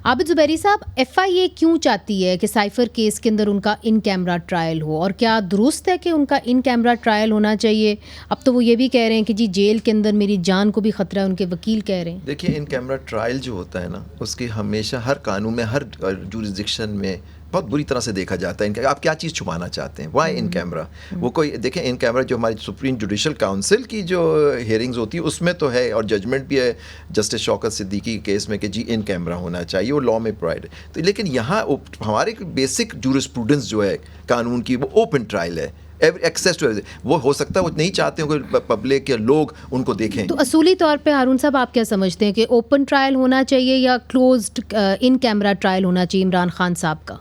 عابد زبیری صاحب، ایف آئی اے کیوں چاہتی ہے کہ سائفر کیس کے اندر ان کا ان کیمرہ ٹرائل ہو، اور کیا درست ہے کہ ان کا ان کیمرہ ٹرائل ہونا چاہیے؟ اب تو وہ یہ بھی کہہ رہے ہیں کہ جی جیل کے اندر میری جان کو بھی خطرہ ہے، ان کے وکیل کہہ رہے ہیں۔ دیکھیے، ان کیمرہ ٹرائل جو ہوتا ہے نا، اس کی ہمیشہ ہر قانون میں، ہر جورسڈکشن میں بہت بری طرح سے دیکھا جاتا ہے آپ کیا چیز چھپانا چاہتے ہیں، وائی ان کیمرہ۔ وہ کوئی دیکھیں، ان کیمرہ جو ہماری سپریم جوڈیشل کاؤنسل کی جو ہیئرنگز ہوتی ہے اس میں تو ہے، اور ججمنٹ بھی ہے جسٹس شوکت صدیقی کے کیس میں کہ جی ان کیمرہ ہونا چاہیے، وہ لا میں پرووائڈ ہے۔ تو لیکن یہاں ہمارے بیسک جورسپروڈنس جو ہے قانون کی، وہ اوپن ٹرائل ہے، ایکسیس ٹو، وہ ہو سکتا ہے وہ نہیں چاہتے ہوں کہ پبلک یا لوگ ان کو دیکھیں۔ تو اصولی طور پہ ہارون صاحب آپ کیا سمجھتے ہیں کہ اوپن ٹرائل ہونا چاہیے یا کلوزڈ ان کیمرہ ٹرائل ہونا چاہیے عمران خان صاحب کا؟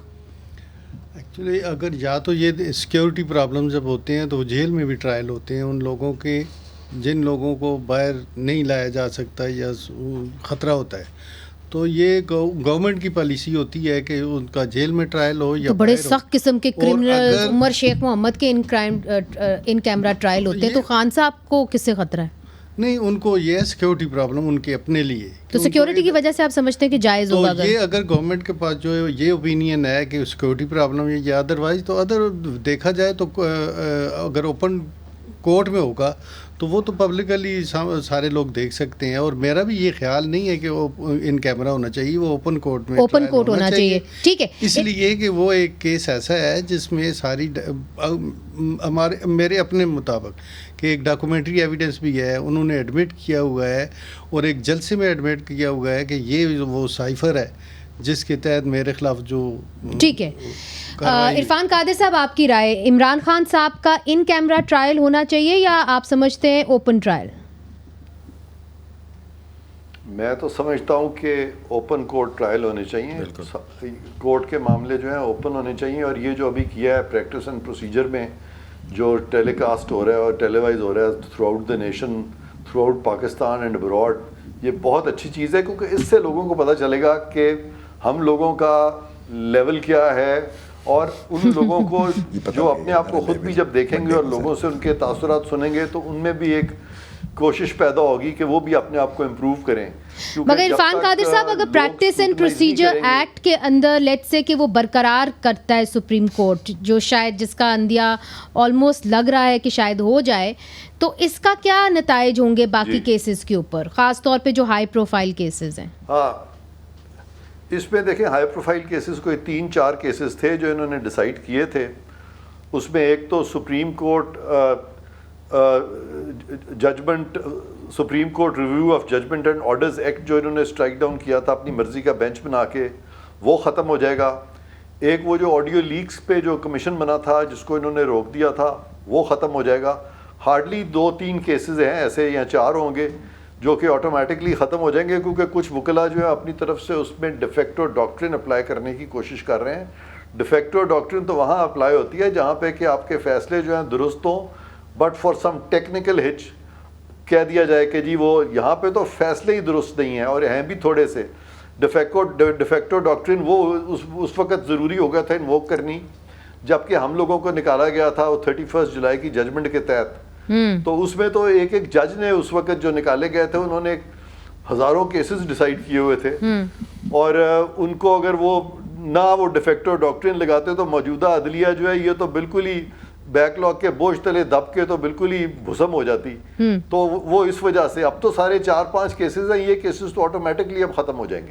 ایکچولی اگر یا تو یہ سیکیورٹی پرابلم جب ہوتے ہیں تو وہ جیل میں بھی ٹرائل ہوتے ہیں، ان لوگوں کے جن لوگوں کو باہر نہیں لایا جا سکتا یا خطرہ ہوتا ہے، تو یہ گورنمنٹ کی پالیسی ہوتی ہے کہ ان کا جیل میں ٹرائل ہو یا تو بڑے سخت قسم کے کرمنل عمر شیخ محمد کے ان کیمرہ ٹرائل ہوتے ہیں، تو خان صاحب کو کس سے خطرہ ہے؟ نہیں، ان کو یہ ہے سیکیورٹی پرابلم ان کے اپنے لیے، تو سیکیورٹی کی وجہ سے آپ سمجھتے ہیں کہ جائز ہوگا؟ یہ اگر گورنمنٹ کے پاس جو ہے یہ اوپینین ہے کہ سیکیورٹی پرابلم ہے یا ادروائز، تو دیکھا جائے تو اگر اوپن کورٹ میں ہوگا تو وہ تو پبلکلی سارے لوگ دیکھ سکتے ہیں، اور میرا بھی یہ خیال نہیں ہے کہ وہ ان کیمرہ ہونا چاہیے، وہ اوپن کورٹ میں ہونا چاہیے۔ ٹھیک ہے، اس لیے کہ وہ ایک کیس ایسا ہے جس میں ساری میرے اپنے مطابق کہ ایک ڈاکومنٹری ایویڈنس بھی ہے، انہوں نے ایڈمٹ کیا ہوا ہے، اور ایک جلسے میں ایڈمٹ کیا ہوا ہے کہ یہ وہ سائفر ہے جس کے تحت میرے خلاف جو۔ ٹھیک ہے، عرفان قادر صاحب، آپ کی رائے، عمران خان صاحب کا ان کیمرہ ٹرائل ہونا چاہیے یا آپ سمجھتے ہیں اوپن ٹرائل؟ میں تو سمجھتا ہوں کہ اوپن کورٹ ٹرائل ہونے چاہیے، کورٹ کے معاملے جو ہیں اوپن ہونے چاہیے، اور یہ جو ابھی کیا ہے پریکٹس اینڈ پروسیجر میں جو ٹیلی کاسٹ ہو رہا ہے اور ٹیلی وائز ہو رہا ہے through out the nation, through out Pakistan and abroad, یہ بہت اچھی چیز ہے، کیونکہ اس سے لوگوں کو پتہ چلے گا کہ ہم لوگوں کا لیول کیا ہے، اور ان لوگوں کو جو اپنے آپ کو خود بھی جب دیکھیں گے اور لوگوں سے ان کے تاثرات سنیں گے تو ان میں بھی ایک کوشش پیدا ہوگی کہ وہ بھی اپنے آپ کو امپروو کریں۔ مگر عرفان قادر صاحب، اگر پریکٹس اینڈ پروسیجر ایکٹ کے اندر لیٹ سے کہ وہ برقرار کرتا ہے سپریم کورٹ، جو شاید جس کا اندیا آلموسٹ لگ رہا ہے کہ شاید ہو جائے، تو اس کا کیا نتائج ہوں گے باقی کیسز کے اوپر، خاص طور پہ جو ہائی پروفائل کیسز ہیں؟ ہاں، اس میں دیکھیں ہائی پروفائل کیسز کوئی 3-4 کیسز تھے جو انہوں نے ڈیسائیڈ کیے تھے، اس میں ایک تو Supreme Court judgment, Supreme Court review of judgment and orders act جو انہوں نے اسٹرائک ڈاؤن کیا تھا اپنی مرضی کا بینچ بنا کے، وہ ختم ہو جائے گا۔ ایک وہ جو آڈیو لیکس پہ جو کمیشن بنا تھا جس کو انہوں نے روک دیا تھا، وہ ختم ہو جائے گا۔ ہارڈلی 2-3 کیسز ہیں ایسے یا 4 ہوں گے جو کہ آٹومیٹکلی ختم ہو جائیں گے، کیونکہ کچھ وکلا جو ہے اپنی طرف سے اس میں ڈیفیکٹو ڈاکٹرن اپلائی کرنے کی کوشش کر رہے ہیں۔ ڈیفیکٹو ڈاکٹرن تو وہاں اپلائی ہوتی ہے جہاں پہ کہ آپ کے فیصلے جو ہیں درست ہوں، بٹ فار سم ٹیکنیکل ہچ کہہ دیا جائے کہ جی وہ یہاں پہ تو فیصلے ہی درست نہیں ہیں، اور ہیں بھی تھوڑے سے۔ ڈیفیکٹو ڈاکٹرن وہ اس وقت ضروری ہو گیا تھا انووک کرنی جبکہ ہم لوگوں کو نکالا گیا تھا وہ 31 جولائی کی ججمنٹ کے تحت، تو اس میں تو ایک جج نے اس وقت جو نکالے گئے تھے انہوں نے ہزاروں کیسز ڈیسائیڈ کیے ہوئے تھے، اور ان کو اگر وہ نہ وہ ڈیفیکٹو ڈاکٹرن لگاتے تو موجودہ عدلیہ جو ہے یہ تو بالکل ہی بیک لاگ کے بوجھ تلے دب کے تو بالکل ہی بھسم ہو جاتی۔ تو وہ اس وجہ سے اب تو سارے 4-5 کیسز ہیں، یہ کیسز تو آٹومیٹکلی اب ختم ہو جائیں گے۔